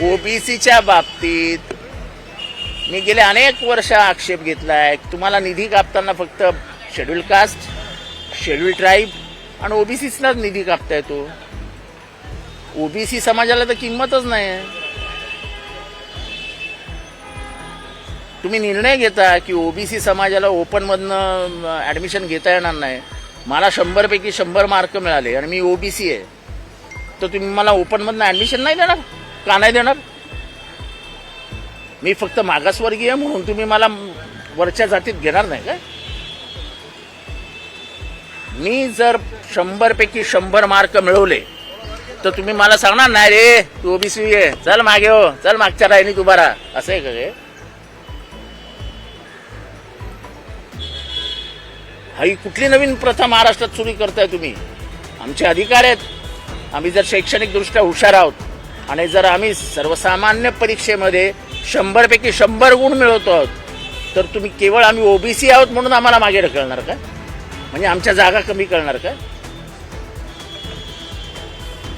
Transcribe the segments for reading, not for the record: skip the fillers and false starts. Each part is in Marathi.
ओबीसीच्या बाबतीत मी गेले अनेक वर्ष आक्षेप घेतलाय. तुम्हाला निधी कापताना फक्त शेड्यूल कास्ट, शेड्यूल ट्राईब आणि ओबीसीलाच निधी कापता येतो. ओबीसी समाजाला तर किंमतच नाही. तुम्ही निर्णय घेता की ओबीसी समाजाला ओपनमधनं ॲडमिशन घेता येणार नाही. मला 100 पैकी 100 मार्क मिळाले आणि मी ओबीसी आहे, तर तुम्ही मला ओपनमधनं ॲडमिशन नाही देणार का? नाही देणार. मी फक्त मागासवर्गीय म्हणून तुम्ही मला वरच्या जातीत घेणार नाही काय? मी जर 100 पैकी 100 मार्क मिळवले तर तुम्ही मला सांगणार नाही रे तू ओबीसी आहे, चल मागे हो, चल मागच्या राहिनी तू बरा. असं आहे का रे? ही कुठली नवीन प्रथा महाराष्ट्रात सुरू करताय तुम्ही? आमचे अधिकार आहेत. आम्ही जर शैक्षणिकदृष्ट्या हुशार आहोत आणि जर आम्ही सर्वसामान्य परीक्षेमध्ये 100 पैकी 100 गुण मिळवतो आहोत, तर तुम्ही केवळ आम्ही ओबीसी आहोत म्हणून आम्हाला मागे ढकलणार का? म्हणजे आमच्या जागा कमी करणार का?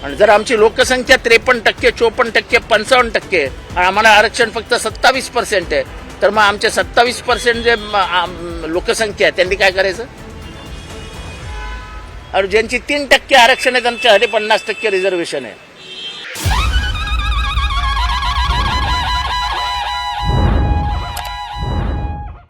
आणि जर आमची लोकसंख्या 53%, 54%, 55% आणि आम्हाला आरक्षण फक्त 27% आहे, तर मग आमचे 27% जे लोकसंख्या आहे त्यांनी काय करायचं? आणि ज्यांची 3% आरक्षण आहे त्यांच्यासाठी 50% रिझर्वेशन आहे.